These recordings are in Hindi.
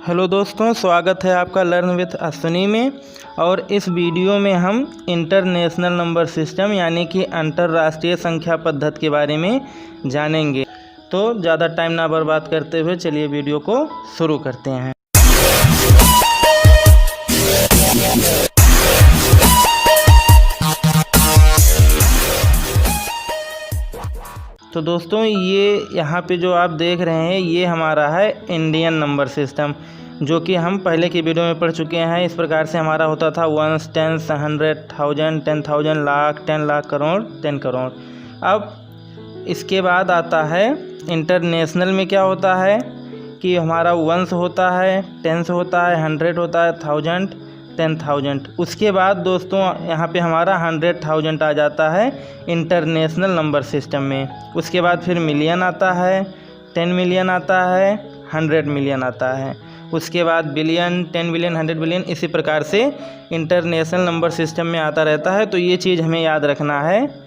हेलो दोस्तों, स्वागत है आपका लर्न विथ अश्विनी में। और इस वीडियो में हम इंटरनेशनल नंबर सिस्टम यानी कि अंतर्राष्ट्रीय संख्या पद्धति के बारे में जानेंगे। तो ज़्यादा टाइम ना बर्बाद करते हुए चलिए वीडियो को शुरू करते हैं। तो दोस्तों, ये यहाँ पे जो आप देख रहे हैं ये हमारा है इंडियन नंबर सिस्टम, जो कि हम पहले की वीडियो में पढ़ चुके हैं। इस प्रकार से हमारा होता था 1, 10, 100, 1000, 10,000, लाख, 10 लाख, करोड़, 10 करोड़। अब इसके बाद आता है इंटरनेशनल में क्या होता है कि हमारा 1 होता है, 10 होता है, 100 होता है, 1000, 10,000। उसके बाद दोस्तों यहाँ पे हमारा 100,000 आ जाता है इंटरनेशनल नंबर सिस्टम में। उसके बाद फिर मिलियन आता है, 10 मिलियन आता है, 100 मिलियन आता है। उसके बाद बिलियन, 10 बिलियन, 100 बिलियन, इसी प्रकार से इंटरनेशनल नंबर सिस्टम में आता रहता है। तो ये चीज़ हमें याद रखना है।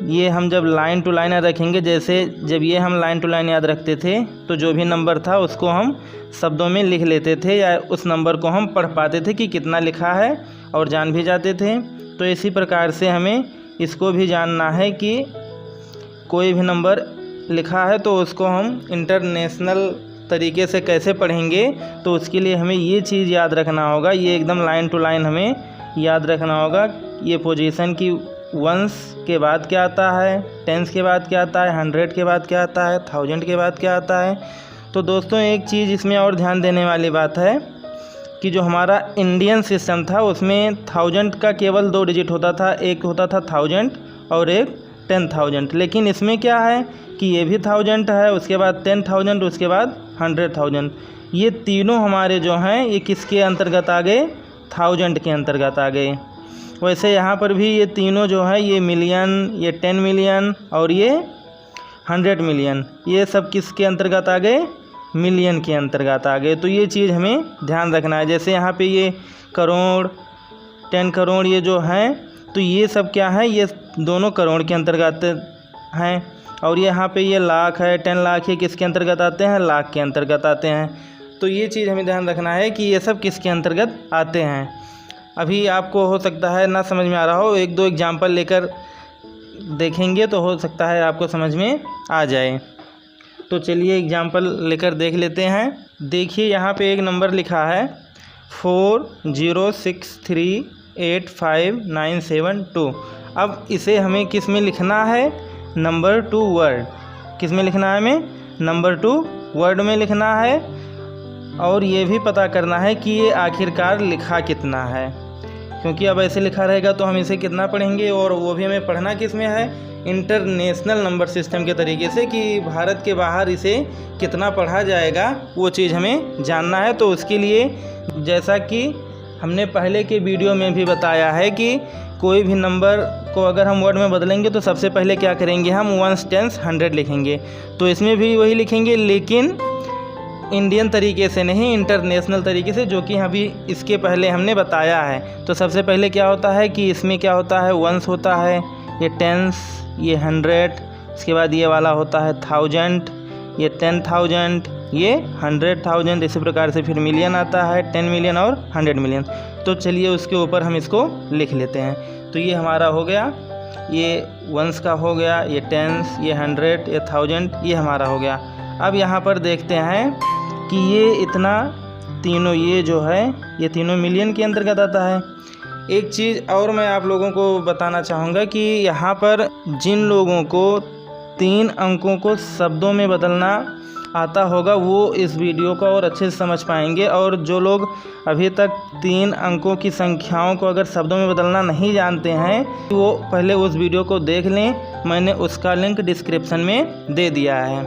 ये हम जब लाइन टू लाइन रखेंगे, जैसे जब ये हम लाइन टू लाइन याद रखते थे तो जो भी नंबर था उसको हम शब्दों में लिख लेते थे या उस नंबर को हम पढ़ पाते थे कि कितना लिखा है और जान भी जाते थे। तो इसी प्रकार से हमें इसको भी जानना है कि कोई भी नंबर लिखा है तो उसको हम इंटरनेशनल तरीके से कैसे पढ़ेंगे। तो उसके लिए हमें ये चीज़ याद रखना होगा, ये एकदम लाइन टू लाइन हमें याद रखना होगा। ये पोजीशन की 1 के बाद क्या आता है, 10 के बाद क्या आता है, 100 के बाद क्या आता है, 1000 के बाद क्या आता है। तो दोस्तों एक चीज़ इसमें और ध्यान देने वाली बात है कि जो हमारा इंडियन सिस्टम था उसमें 1000 का केवल 2 डिजिट होता था, एक होता था 1000 और एक 10,000। लेकिन इसमें क्या है कि ये भी 1000 है, उसके बाद 10,000, उसके बाद 100,000। ये तीनों हमारे जो हैं ये किसके अंतर्गत आ गए, 1000 के अंतर्गत आ गए। वैसे यहाँ पर भी ये तीनों जो है, ये मिलियन, ये 10 मिलियन और ये 100 मिलियन, ये सब किसके अंतर्गत आ गए, मिलियन के अंतर्गत आ गए। तो ये चीज़ हमें ध्यान रखना है। जैसे यहाँ पे ये करोड़, 10 करोड़ ये जो हैं, तो ये सब क्या है, ये दोनों करोड़ के अंतर्गत हैं। और यहाँ पे ये लाख है, 10 लाख, ये किसके अंतर्गत आते हैं, लाख के अंतर्गत आते हैं। तो ये चीज़ हमें ध्यान रखना है कि ये सब किसके अंतर्गत आते हैं। अभी आपको हो सकता है ना समझ में आ रहा हो, 1-2 एग्जाम्पल लेकर देखेंगे तो हो सकता है आपको समझ में आ जाए। तो चलिए एग्जाम्पल लेकर देख लेते हैं। देखिए यहाँ पे एक नंबर लिखा है 40638597 अब इसे हमें किस में लिखना है, नंबर 2 वर्ड। किस में लिखना है, हमें नंबर 2 वर्ड में लिखना है। और ये भी पता करना है कि ये आखिरकार लिखा कितना है, क्योंकि अब ऐसे लिखा रहेगा तो हम इसे कितना पढ़ेंगे, और वो भी हमें पढ़ना किस में है, इंटरनेशनल नंबर सिस्टम के तरीके से, कि भारत के बाहर इसे कितना पढ़ा जाएगा वो चीज़ हमें जानना है। तो उसके लिए जैसा कि हमने पहले के वीडियो में भी बताया है कि कोई भी नंबर को अगर हम वर्ड में बदलेंगे तो सबसे पहले क्या करेंगे, हम 1, 10, 100 लिखेंगे। तो इसमें भी वही लिखेंगे, लेकिन इंडियन तरीके से नहीं, इंटरनेशनल तरीके से, जो कि अभी इसके पहले हमने बताया है। तो सबसे पहले क्या होता है कि इसमें क्या होता है, 1 होता है, ये 10, ये 100, इसके बाद ये वाला होता है 1000, ये 10,000, ये 100,000। इसी प्रकार से फिर मिलियन आता है, 10 मिलियन और 100 मिलियन। तो चलिए उसके ऊपर हम इसको लिख लेते हैं। तो ये हमारा हो गया, ये 1 का हो गया, ये 10, ये 100, ये 1000, ये हमारा हो गया। अब यहाँ पर देखते हैं कि ये इतना तीनों, ये जो है ये तीनों मिलियन के अंतर्गत आता है। एक चीज़ और मैं आप लोगों को बताना चाहूँगा कि यहाँ पर जिन लोगों को 3 अंकों को शब्दों में बदलना आता होगा वो इस वीडियो को और अच्छे से समझ पाएंगे, और जो लोग अभी तक 3 अंकों की संख्याओं को अगर शब्दों में बदलना नहीं जानते हैं वो पहले उस वीडियो को देख लें, मैंने उसका लिंक डिस्क्रिप्शन में दे दिया है।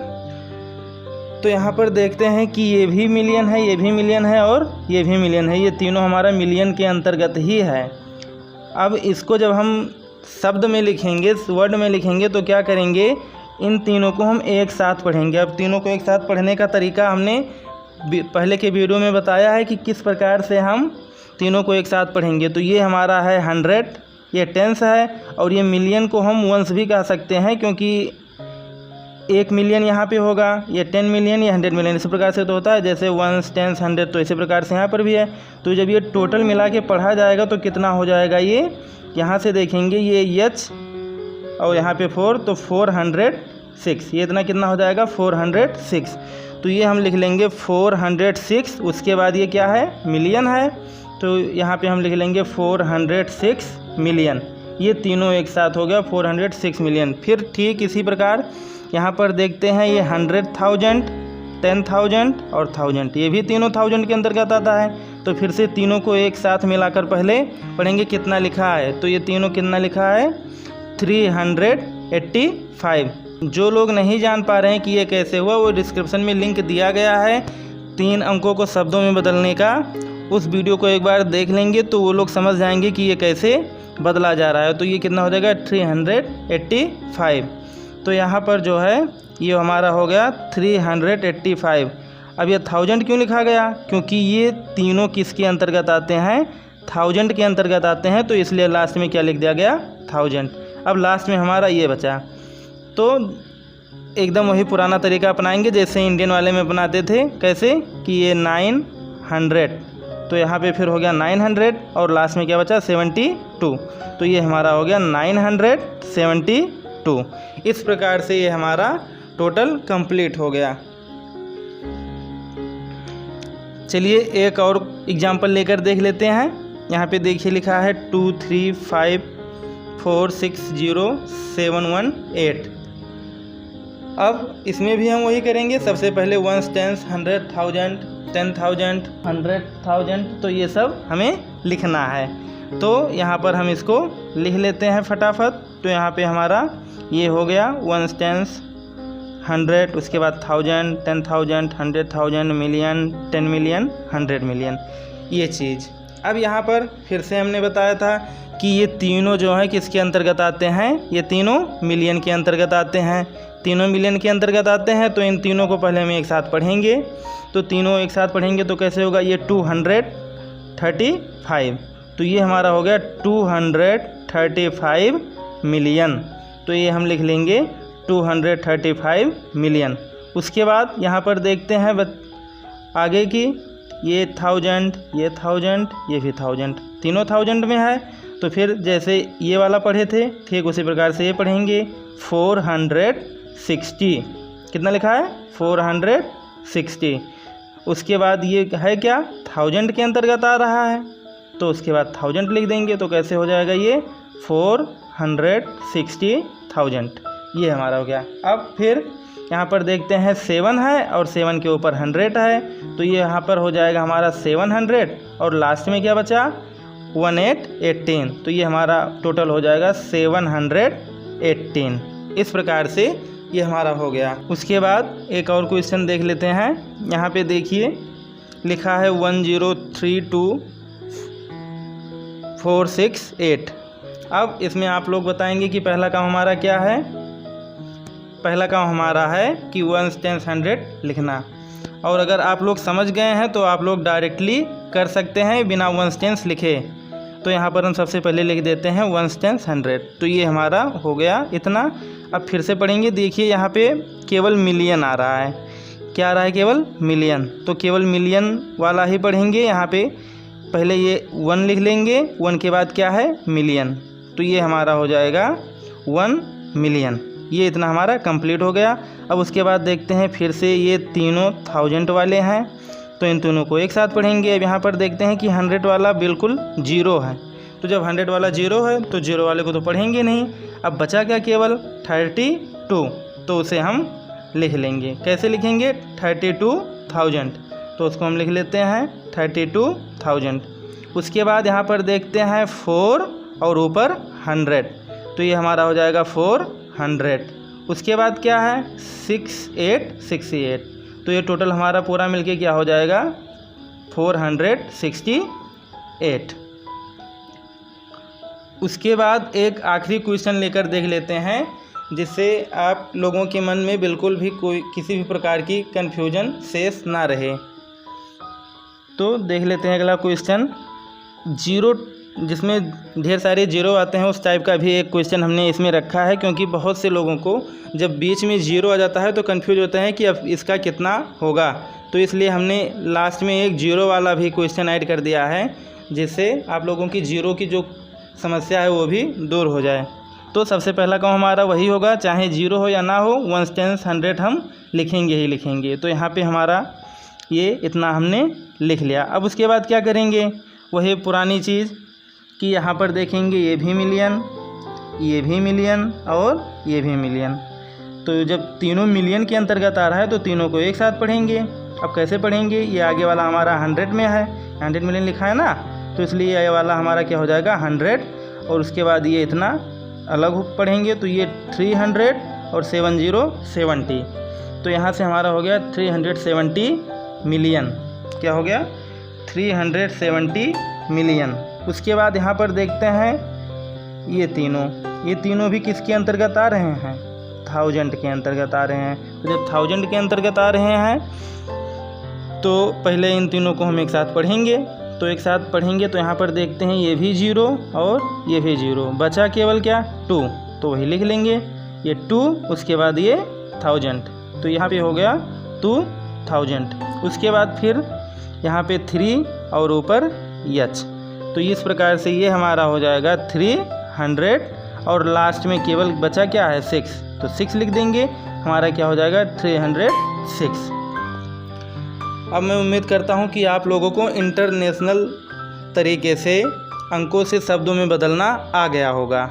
तो यहाँ पर देखते हैं कि ये भी मिलियन है, ये भी मिलियन है और ये भी मिलियन है, ये तीनों हमारा मिलियन के अंतर्गत ही है। अब इसको जब हम शब्द में लिखेंगे, वर्ड में लिखेंगे, तो क्या करेंगे, इन तीनों को हम एक साथ पढ़ेंगे। अब तीनों को एक साथ पढ़ने का तरीका हमने पहले के वीडियो में बताया है कि किस प्रकार से हम तीनों को एक साथ पढ़ेंगे। तो ये हमारा है 100, ये 10 है, और ये मिलियन को हम 1 भी कह सकते हैं, क्योंकि 1 मिलियन यहाँ पे होगा, ये 10 मिलियन, ये 100 मिलियन, इसी प्रकार से तो होता है। जैसे 1, 10, 100, तो इसी प्रकार से यहाँ पर भी है। तो जब ये टोटल मिला के पढ़ा जाएगा तो कितना हो जाएगा, ये यहाँ से देखेंगे ये H और यहाँ पे 4, तो 406, ये इतना कितना हो जाएगा 406। तो ये हम लिख लेंगे 406। उसके बाद ये क्या है, मिलियन है, तो यहाँ पे हम लिख लेंगे 406 मिलियन। ये तीनों एक साथ हो गया 406 मिलियन। फिर ठीक इसी प्रकार यहाँ पर देखते हैं ये 100,000, 10,000 और 1000, ये भी तीनों 1000 के अंतर्गत आता है। तो फिर से तीनों को एक साथ मिलाकर पहले पढ़ेंगे कितना लिखा है। तो ये तीनों कितना लिखा है 385। जो लोग नहीं जान पा रहे हैं कि ये कैसे हुआ, वो डिस्क्रिप्शन में लिंक दिया गया है 3 अंकों को शब्दों में बदलने का। उस वीडियो को एक बार देख लेंगे तो वो लोग समझ जाएंगे कि ये कैसे बदला जा रहा है। तो ये कितना हो जाएगा 385। तो यहाँ पर जो है ये हमारा हो गया 385। अब ये 1000 क्यों लिखा गया, क्योंकि ये तीनों किसके अंतर्गत आते हैं, 1000 के अंतर्गत आते हैं, तो इसलिए लास्ट में क्या लिख दिया गया 1000। अब लास्ट में हमारा ये बचा, तो एकदम वही पुराना तरीका अपनाएंगे जैसे इंडियन वाले में बनाते थे। कैसे कि ये 900, तो यहाँ पे फिर हो गया 900 और लास्ट में क्या बचा 72। तो ये हमारा हो गया 972। इस प्रकार से ये हमारा टोटल कंप्लीट हो गया। चलिए एक और एग्जाम्पल लेकर देख लेते हैं। यहाँ पे देखिए लिखा है 235460718। अब इसमें भी हम वही करेंगे। सबसे पहले 1, 10, 100,000, 10,000, 100,000, तो ये सब हमें लिखना है। तो यहाँ पर हम इसको लिख लेते हैं फटाफट। तो यहाँ पे हमारा ये हो गया 1, 10, 100, उसके बाद 1000, 10,000, 100,000, मिलियन, 10 मिलियन, 100 मिलियन, ये चीज़। अब यहाँ पर फिर से हमने बताया था कि ये तीनों जो हैं किसके अंतर्गत आते हैं, ये तीनों मिलियन के अंतर्गत आते हैं। तीनों मिलियन के अंतर्गत आते हैं, तो इन तीनों को पहले हम एक साथ पढ़ेंगे। तो तीनों एक साथ पढ़ेंगे तो कैसे होगा, ये 235, तो ये हमारा हो गया 235 मिलियन। तो ये हम लिख लेंगे 235 मिलियन। उसके बाद यहाँ पर देखते हैं आगे की, ये 1000, ये 1000, ये भी 1000, तीनों 1000 में है। तो फिर जैसे ये वाला पढ़े थे ठीक उसी प्रकार से ये पढ़ेंगे 460। कितना लिखा है 460। उसके बाद ये है क्या 1000 के अंतर्गत आ रहा है, तो उसके बाद 1000 लिख देंगे। तो कैसे हो जाएगा ये 460,000, ये हमारा हो गया। अब फिर यहाँ पर देखते हैं 7 है और 7 के ऊपर 100 है, तो ये यहाँ पर हो जाएगा हमारा 700 और लास्ट में क्या बचा 18। तो ये हमारा टोटल हो जाएगा 718। इस प्रकार से ये हमारा हो गया। उसके बाद एक और क्वेश्चन देख लेते हैं। यहाँ पे देखिए लिखा है 1032468। अब इसमें आप लोग बताएंगे कि पहला काम हमारा क्या है। पहला काम हमारा है कि 1, 10, 100 लिखना। और अगर आप लोग समझ गए हैं तो आप लोग डायरेक्टली कर सकते हैं बिना 1, 10 लिखे। तो यहाँ पर हम सबसे पहले लिख देते हैं 1, 10, 100। तो ये हमारा हो गया इतना। अब फिर से पढ़ेंगे। देखिए यहाँ पे केवल मिलियन आ रहा है। क्या आ रहा है, केवल मिलियन। तो केवल मिलियन वाला ही पढ़ेंगे। यहाँ पे पहले ये 1 लिख लेंगे, 1 के बाद क्या है मिलियन। तो ये हमारा हो जाएगा 1 मिलियन। ये इतना हमारा कंप्लीट हो गया। अब उसके बाद देखते हैं फिर से ये तीनों 1000 वाले हैं, तो इन तीनों को एक साथ पढ़ेंगे। अब यहाँ पर देखते हैं कि 100 वाला बिल्कुल 0 है, तो जब 100 वाला 0 है तो 0 वाले को तो पढ़ेंगे नहीं। अब बचा क्या केवल 32, तो उसे हम लिख लेंगे। कैसे लिखेंगे 32,000, तो उसको हम लिख लेते हैं 32,000। उसके बाद यहाँ पर देखते हैं 4 और ऊपर 100, तो ये हमारा हो जाएगा 400। उसके बाद क्या है 6868, तो ये टोटल हमारा पूरा मिलके क्या हो जाएगा 468। उसके बाद एक आखिरी क्वेश्चन लेकर देख लेते हैं, जिससे आप लोगों के मन में बिल्कुल भी किसी भी प्रकार की कन्फ्यूजन शेष ना रहे। तो देख लेते हैं अगला क्वेश्चन। जिसमें ढेर सारे जीरो आते हैं उस टाइप का भी एक क्वेश्चन हमने इसमें रखा है, क्योंकि बहुत से लोगों को जब बीच में जीरो आ जाता है तो कंफ्यूज होते हैं कि अब इसका कितना होगा। तो इसलिए हमने लास्ट में एक जीरो वाला भी क्वेश्चन ऐड कर दिया है, जिससे आप लोगों की जीरो की जो समस्या है वो भी दूर हो जाए। तो सबसे पहला काम हमारा वही होगा, चाहे जीरो हो या ना हो, 1 10 100 हम लिखेंगे ही लिखेंगे। तो यहाँ पे हमारा ये इतना हमने लिख लिया। अब उसके बाद क्या करेंगे, वही पुरानी चीज़ कि यहाँ पर देखेंगे ये भी मिलियन, ये भी मिलियन और ये भी मिलियन। तो जब तीनों मिलियन के अंतर्गत आ रहा है तो तीनों को एक साथ पढ़ेंगे। अब कैसे पढ़ेंगे, ये आगे वाला हमारा 100 में है, 100 मिलियन लिखा है ना, तो इसलिए ये वाला हमारा क्या हो जाएगा 100, और उसके बाद ये इतना अलग पढ़ेंगे तो ये 300 और 70 70। तो यहाँ से हमारा हो गया 370 मिलियन। क्या हो गया 370 मिलियन। उसके बाद यहाँ पर देखते हैं ये तीनों भी किसके अंतर्गत आ रहे हैं, 1000 के अंतर्गत आ रहे हैं। तो जब 1000 के अंतर्गत आ रहे हैं तो पहले इन तीनों को हम एक साथ पढ़ेंगे। तो एक साथ पढ़ेंगे तो यहाँ पर देखते हैं ये भी जीरो और ये भी जीरो, बचा केवल क्या 2, तो वही लिख लेंगे ये 2, उसके बाद ये 1000, तो यहाँ पे हो गया 2000। उसके बाद फिर यहाँ पे 3 और ऊपर एच। तो इस प्रकार से ये हमारा हो जाएगा 300 और लास्ट में केवल बचा क्या है 6, तो 6 लिख देंगे, हमारा क्या हो जाएगा 306। अब मैं उम्मीद करता हूँ कि आप लोगों को इंटरनेशनल तरीके से अंकों से शब्दों में बदलना आ गया होगा,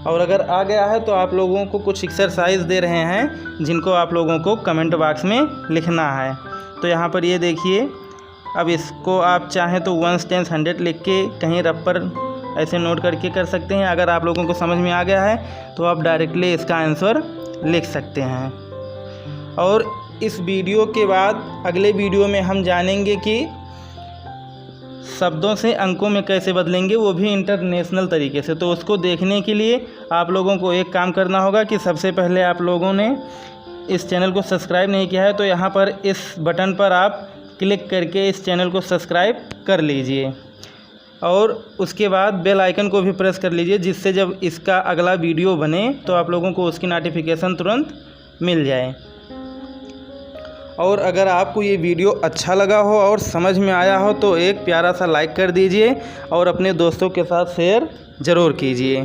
और अगर आ गया है तो आप लोगों को कुछ एक्सरसाइज दे रहे हैं जिनको आप लोगों को कमेंट बॉक्स में लिखना है। तो यहाँ पर ये देखिए, अब इसको आप चाहें तो 1 10 100 लिख के कहीं रफ पर ऐसे नोट करके कर सकते हैं। अगर आप लोगों को समझ में आ गया है तो आप डायरेक्टली इसका आंसर लिख सकते हैं। और इस वीडियो के बाद अगले वीडियो में हम जानेंगे कि शब्दों से अंकों में कैसे बदलेंगे, वो भी इंटरनेशनल तरीके से। तो उसको देखने के लिए आप लोगों को एक काम करना होगा कि सबसे पहले आप लोगों ने इस चैनल को सब्सक्राइब नहीं किया है तो यहाँ पर इस बटन पर आप क्लिक करके इस चैनल को सब्सक्राइब कर लीजिए, और उसके बाद बेल आइकन को भी प्रेस कर लीजिए, जिससे जब इसका अगला वीडियो बने तो आप लोगों को उसकी नोटिफिकेशन तुरंत मिल जाए। और अगर आपको ये वीडियो अच्छा लगा हो और समझ में आया हो तो एक प्यारा सा लाइक कर दीजिए और अपने दोस्तों के साथ शेयर ज़रूर कीजिए।